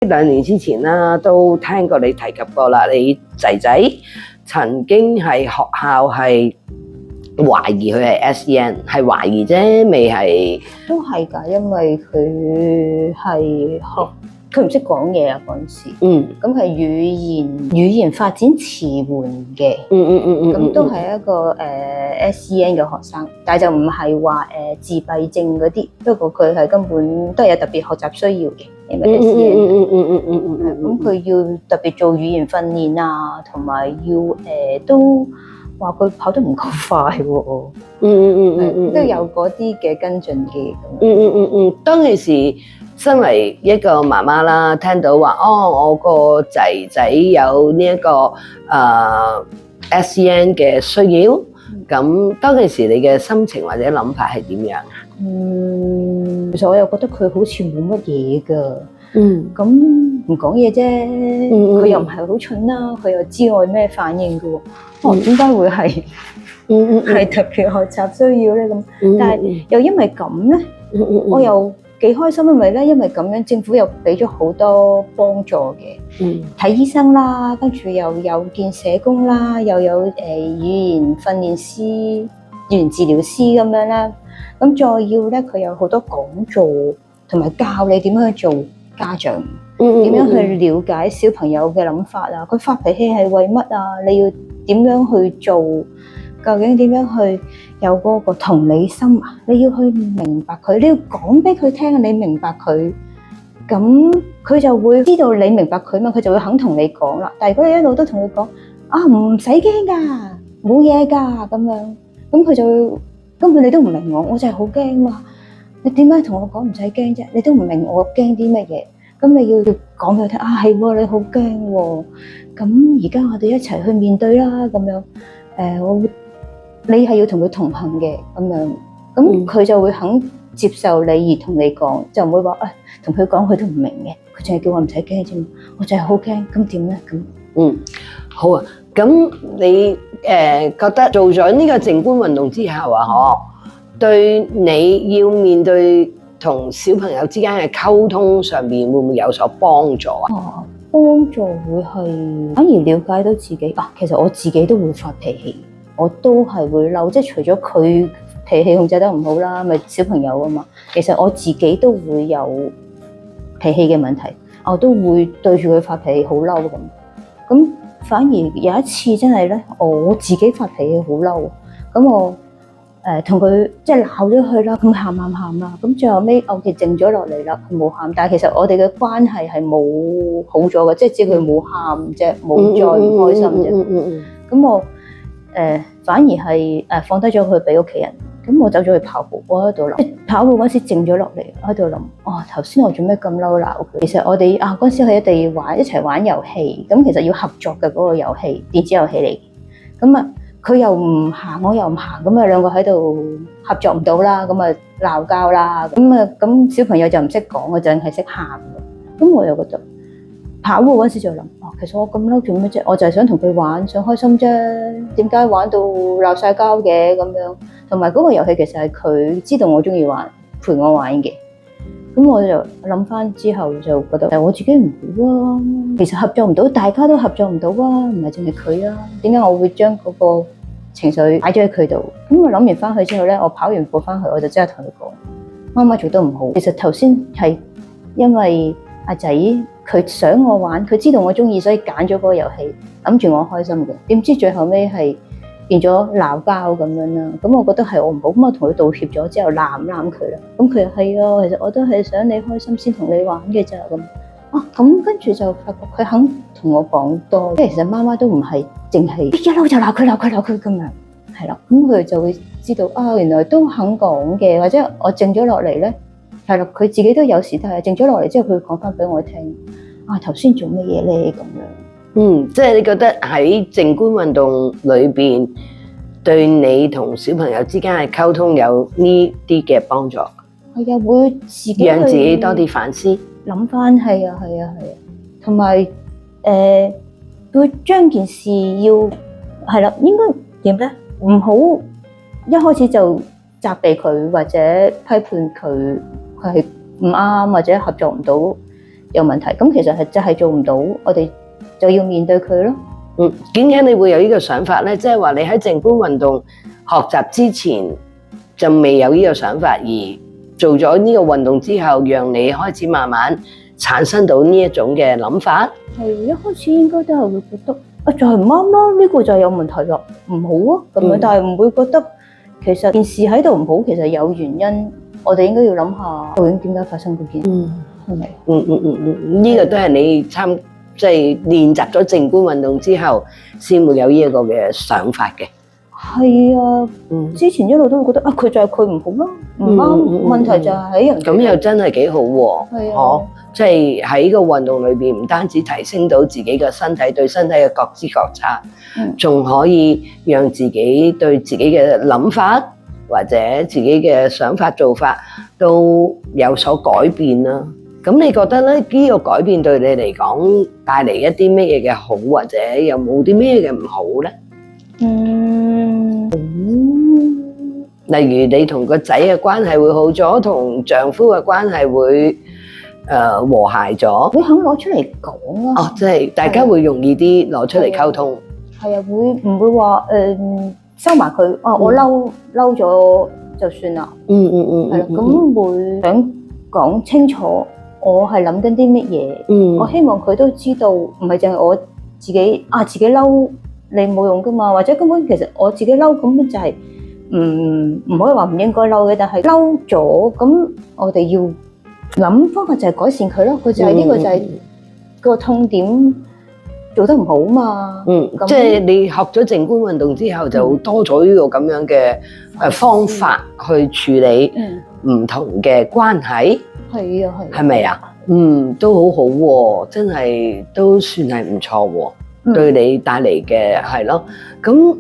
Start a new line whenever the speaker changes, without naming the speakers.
2年之前啦，都聽過你提及過啦，你仔仔曾經係學校係懷疑佢係 SEN，係懷疑啫，未係
都係㗎，因為佢係佢唔識講嘢啊嗰陣時，咁係語言發展遲緩嘅，咁都係一個SEN 嘅學生，但係就唔係話自閉症嗰啲，不過佢係根本都係有特別學習需要嘅，因為 SEN，咁佢要特別做語言訓練啊，同埋要都話佢跑得唔夠快喎，都有嗰啲嘅跟進嘅，
當其時。身為一個媽媽啦，聽到話我個仔仔有呢一個SEN 嘅需要，咁當其時你嘅心情或者諗法係點樣？
其實我又覺得佢好似冇乜嘢㗎，咁唔講嘢啫，佢又唔係好蠢啦，佢又知我咩反應㗎喎，點解會係特別學習需要咧咁？但係又因為咁咧，我又幾開心，因為咁樣政府又俾咗好多幫助嘅，睇醫生啦，跟住又有見社工啦，又有語言訓練師、語言治療師咁樣啦，咁再要咧佢有好多講座，同埋教你點樣去做家長，點樣去了解小朋友嘅諗法啊，佢發脾氣係為乜啊？你要點樣去做？究竟點樣去有嗰個同理心啊？你要去明白佢，你要講俾佢聽，你明白佢，咁佢就會知道你明白佢嘛，佢就會肯同你講啦。但係如果你一路都同佢講啊，唔使驚㗎，冇嘢㗎咁樣，咁佢就會根本你都唔明我就係好驚嘛。你點解同我講唔使驚啫？你都唔明我驚啲乜嘢，咁你要講俾佢聽啊，係喎，你好驚喎，咁而家我哋一齊去面對啦，咁樣你係要同佢同行嘅咁樣，咁佢就會肯接受你而同你講，就唔會話同佢講佢都唔明嘅，佢淨係叫我唔使驚啫嘛，我就係好驚，咁點咧？咁
好啊，咁你覺得做咗呢個靜觀運動之後啊，對你要面對同小朋友之間嘅溝通上面會唔會有所幫助啊？
幫助會係反而了解到自己其實我自己都會發脾氣。我都係會嬲，即係除咗佢脾氣控制得唔好啦，咪小朋友啊嘛。其實我自己都會有脾氣嘅問題，我都會對住佢發脾氣好嬲咁。咁反而有一次真係咧，我自己發脾氣好嬲，咁我同佢即係鬧咗佢啦，咁喊啦，咁最後尾我哋靜咗落嚟啦，佢冇喊，但係其實我哋嘅關係係冇好咗嘅，即係只係佢冇喊啫，冇再唔開心啫。咁我反而係放低咗佢俾屋企人，咁我走咗去跑步，我喺度諗，跑步嗰時靜咗落嚟，喺度諗，頭先我做咩咁嬲鬧佢？其實我哋嗰時佢哋一齊玩遊戲，咁其實要合作嘅嗰個遊戲，電子遊戲嚟，咁佢又唔行，我又唔行，咁兩個喺度合作唔到啦，咁鬧交啦，咁小朋友就唔識講，我淨係識喊，咁我又覺得。跑步嗰時就諗，其實我咁嬲做咩啫？我就係想同佢玩，想開心啫。點解玩到鬧晒交嘅咁樣？同埋嗰個遊戲其實係佢知道我中意玩，陪我玩嘅。咁我就諗翻之後就覺得，我自己唔好啊。其實合作唔到，大家都合作唔到啊，唔係淨係佢啊。點解我會將嗰個情緒擺咗喺佢度？咁我諗完翻去之後咧，我跑完步翻去，我就即刻同佢講：媽媽做得唔好。其實頭先係因為阿仔。佢想我玩，佢知道我中意，所以揀咗嗰個遊戲，諗住我開心嘅。點知最後尾係變咗鬧交咁樣啦。咁我覺得係我唔好，咁我同佢道歉咗之後攬佢啦。咁佢又係啊，其實我都係想你開心先同你玩嘅咋咁。咁跟住就發覺佢肯同我講多，即係其實媽媽都唔係淨係一嬲就鬧佢咁樣，係啦。咁佢就會知道原來都肯講嘅，或者我靜咗落嚟咧。係啦，佢自己都有時都係靜咗落嚟之後，佢會講翻俾我聽。頭先做乜嘢咧？咁樣。
即係你覺得喺靜觀運動裏邊，對你同小朋友之間嘅溝通有呢啲嘅幫助。
係啊，會自己
讓自己多啲反思，
諗翻係啊，同埋會將件事要係啦，應該點咧？唔好一開始就責備佢或者批判佢。佢係唔啱或者合作唔到，有問題。咁其實係就係做唔到，我哋就要面對佢咯。
點解你會有呢個想法咧？即係話你喺靜觀運動學習之前就未有呢個想法，而做咗呢個運動之後，讓你開始慢慢產生到呢一種嘅諗法。
係一開始應該都係會覺得就係唔啱咯，呢個就係有問題咯，唔好啊咁樣，但係唔會覺得其實件事喺度唔好，其實有原因，我哋應該要諗下究竟點解發生嗰件事，係咪？
呢個都係你即係練習咗靜觀運動之後，先會有呢一個嘅想法嘅。
係啊，之前一路都會覺得佢就係佢唔好咯，唔啱，問題就係喺人。
咁又真係幾好喎，嗬！即係喺個運動裏邊，唔單止提升到自己嘅身體對身體嘅覺知覺察，仲可以讓自己對自己嘅諗法或者自己嘅想法做法都有所改變啦。咁你覺得咧，呢個改變對你嚟講帶嚟一啲咩嘢嘅好，或者有冇啲咩嘅唔好咧？例如你同個仔嘅關係會好咗，同丈夫嘅關係會和諧咗。
會肯攞出嚟講啊！
哦，即係大家會容易啲攞出嚟溝通。
係啊，會唔會話收埋佢？我嬲咗就算啦。係啦，咁會想講清楚。我係諗緊啲乜嘢？我希望佢都知道，唔係淨係我自己自己嬲，你冇用噶嘛。或者根本其實我自己嬲，根本就係唔可以話唔應該嬲嘅。但係嬲咗，咁我哋要諗方法就係改善佢咯。佢就係呢個就係個痛點做得唔好嘛。
即係你學咗靜觀運動之後，就多咗呢個咁樣嘅方法去處理唔同嘅關係。
係啊，
係咪啊？都好好喎，真係都算係唔錯喎，對你帶嚟嘅係咯。咁